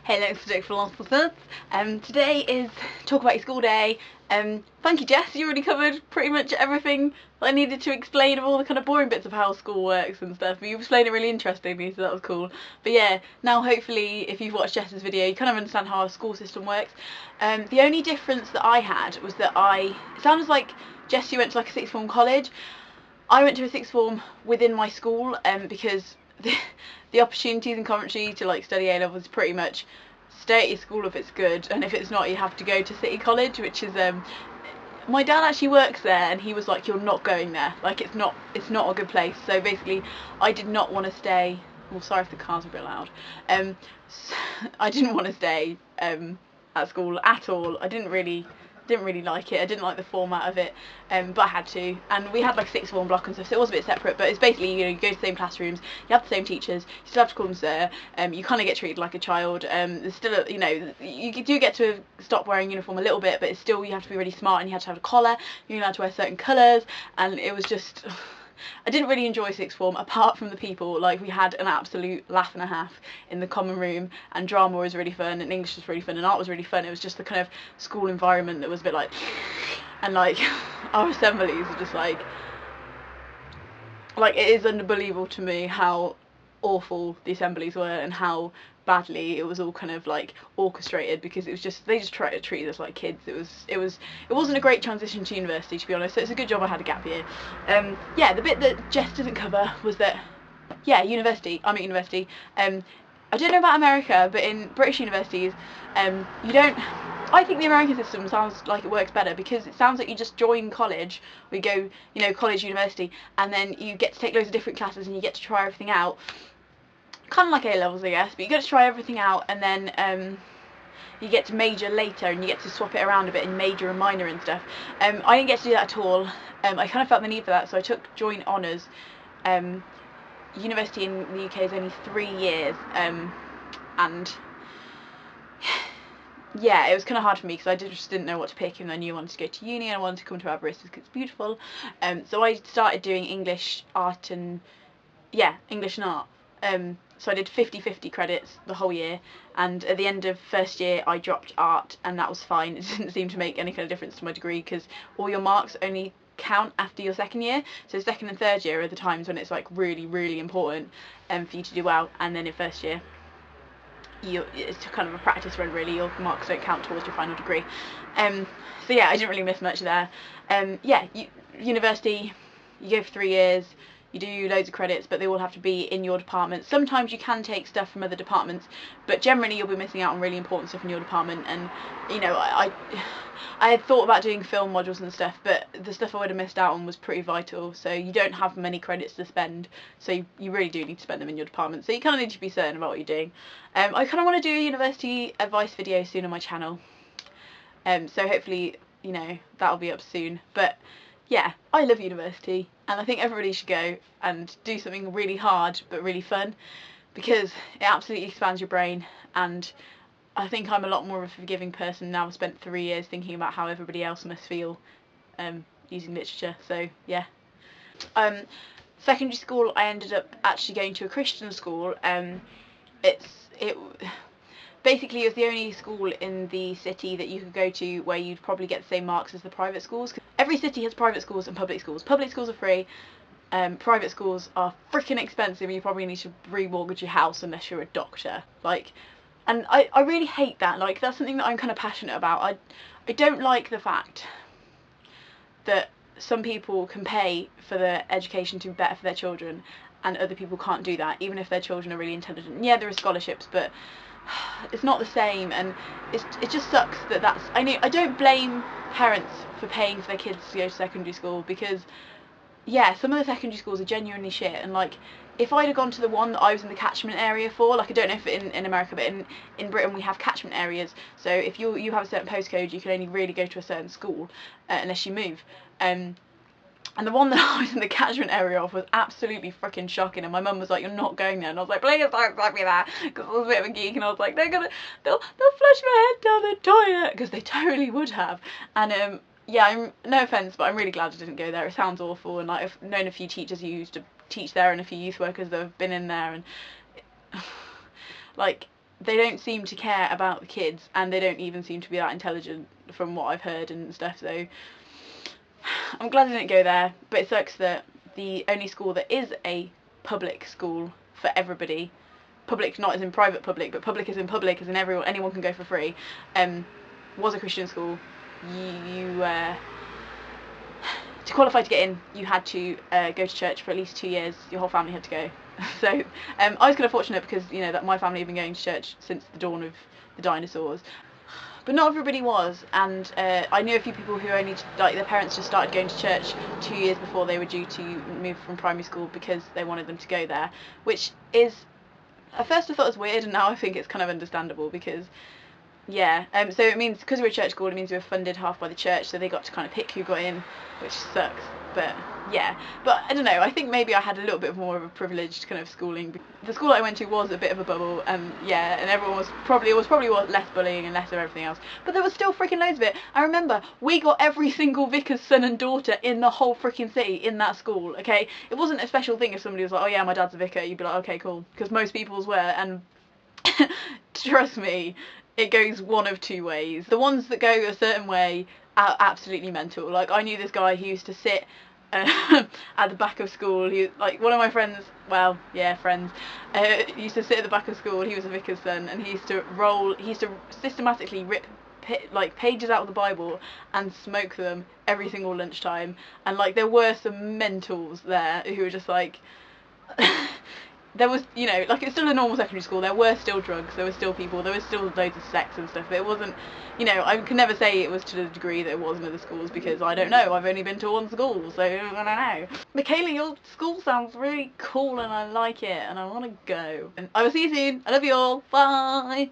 Hey, thanks for doing Philosophers. Today is Talk About Your School Day. Thank you, Jess. You already covered pretty much everything I needed to explain of all the kind of boring bits of how school works and stuff. But you explained it really interestingly, so that was cool. But yeah, now hopefully if you've watched Jess's video, you kind of understand how our school system works. The only difference that I had was that it sounds like Jess, you went to like a sixth form college. I went to a sixth form within my school because the opportunities in Coventry to like study A levels pretty much stay at your school if it's good, and if it's not you have to go to City College, which is my dad actually works there, and he was like, you're not going there, like it's not a good place. So basically I did not want to stay, well, sorry if the cars are a bit loud, I didn't want to stay at school at all. I didn't really like it. I didn't like the format of it, but I had to. And we had like a sixth form block and stuff, so it was a bit separate. But it's basically, you go to the same classrooms, you have the same teachers, you still have to call them sir. You kind of get treated like a child. There's still, you do get to stop wearing uniform a little bit, but it's still, you have to be really smart, and you have to have a collar. You're allowed to wear certain colours, and it was just. I didn't really enjoy sixth form apart from the people. Like, we had an absolute laugh and a half in the common room, and drama was really fun, and English was really fun, and art was really fun. It was just the kind of school environment that was a bit like, and like our assemblies are just like it is unbelievable to me how awful the assemblies were and how badly it was all kind of like orchestrated, because it was just, they just tried to treat us like kids. It wasn't a great transition to university, to be honest, so it's a good job I had a gap year. Yeah, the bit that Jess doesn't cover was that, yeah, university, I'm at university. I don't know about America, but in British universities, you don't, I think the American system sounds like it works better, because it sounds like you just join college, we go, college, university, and then you get to take loads of different classes and you get to try everything out. Kind of like A levels, I guess, but you get to try everything out, and then you get to major later, and you get to swap it around a bit in major and minor and stuff. I didn't get to do that at all. I kind of felt the need for that, so I took joint honours. University in the UK is only 3 years, and yeah, it was kind of hard for me because I just didn't know what to pick, and I knew I wanted to go to uni and I wanted to come to Aberystwyth because it's beautiful. So I started doing English, art, and English and art. So I did 50-50 credits the whole year, and at the end of first year I dropped art, and that was fine. It didn't seem to make any kind of difference to my degree, because all your marks only count after your second year. So second and third year are the times when it's like really, really important for you to do well, and then in first year it's kind of a practice run, really. Your marks don't count towards your final degree. So yeah, I didn't really miss much there. University, you go for 3 years, you do loads of credits, but they all have to be in your department. Sometimes you can take stuff from other departments, but generally you'll be missing out on really important stuff in your department. And I had thought about doing film modules and stuff, but the stuff I would have missed out on was pretty vital, so you don't have many credits to spend, so you really do need to spend them in your department, so you kind of need to be certain about what you're doing. I kind of want to do a university advice video soon on my channel, so hopefully that'll be up soon. But yeah, I love university, and I think everybody should go and do something really hard but really fun, because it absolutely expands your brain. And I think I'm a lot more of a forgiving person now. I've spent 3 years thinking about how everybody else must feel using literature. So yeah. Secondary school, I ended up actually going to a Christian school. Basically, it was the only school in the city that you could go to where you'd probably get the same marks as the private schools. Every city has private schools and public schools. Public schools are free. Private schools are freaking expensive. You probably need to remortgage your house unless you're a doctor. And I really hate that. Like, that's something that I'm kind of passionate about. I don't like the fact that some people can pay for their education to be better for their children, and other people can't do that, even if their children are really intelligent. Yeah, there are scholarships, but it's not the same, and it just sucks that that's. I don't blame parents for paying for their kids to go to secondary school, because yeah, some of the secondary schools are genuinely shit, and like, if I'd have gone to the one that I was in the catchment area for, like, I don't know if in America, but in Britain we have catchment areas, so if you have a certain postcode, you can only really go to a certain school unless you move. And the one that I was in the catchment area of was absolutely freaking shocking, and my mum was like, you're not going there, and I was like, please don't send me there, because I was a bit of a geek, and I was like, they'll flush my head down the toilet, because they totally would have. And yeah, no offence, but I'm really glad I didn't go there. It sounds awful, and like, I've known a few teachers who used to teach there, and a few youth workers that have been in there, and like, they don't seem to care about the kids, and they don't even seem to be that intelligent from what I've heard and stuff. So I'm glad I didn't go there, but it sucks that the only school that is a public school for everybody, public not as in private public, but public as in anyone can go for free, was a Christian school. You to qualify to get in, you had to go to church for at least 2 years. Your whole family had to go. So I was kind of fortunate because, you know, that my family had been going to church since the dawn of the dinosaurs. But not everybody was, and I knew a few people who only, like, their parents just started going to church 2 years before they were due to move from primary school because they wanted them to go there, which is, at first I thought it was weird, and now I think it's kind of understandable because, yeah, so it means, because we're a church school, it means we were funded half by the church, so they got to kind of pick who got in, which sucks, but yeah. But I don't know, I think maybe I had a little bit more of a privileged kind of schooling. The school I went to was a bit of a bubble, yeah, and everyone was probably less bullying and less of everything else, but there was still freaking loads of it. I remember we got every single vicar's son and daughter in the whole freaking city in that school, okay? It wasn't a special thing if somebody was like, oh yeah, my dad's a vicar, you'd be like, okay, cool, because most people's were, and trust me, it goes one of two ways. The ones that go a certain way are absolutely mental. Like, I knew this guy who used to sit at the back of school. He, like, one of my friends, well, yeah, friends, used to sit at the back of school. He was a vicar's son, and he used to systematically rip like pages out of the Bible and smoke them every single lunchtime. And like, there were some mentals there who were just like there was, you know, like, it's still a normal secondary school, there were still drugs, there were still people, there was still loads of sex and stuff, but it wasn't, you know, I can never say it was to the degree that it was in other schools, because I don't know, I've only been to one school, so I don't know. Michaela, your school sounds really cool and I like it, and I want to go. And I will see you soon, I love you all, bye!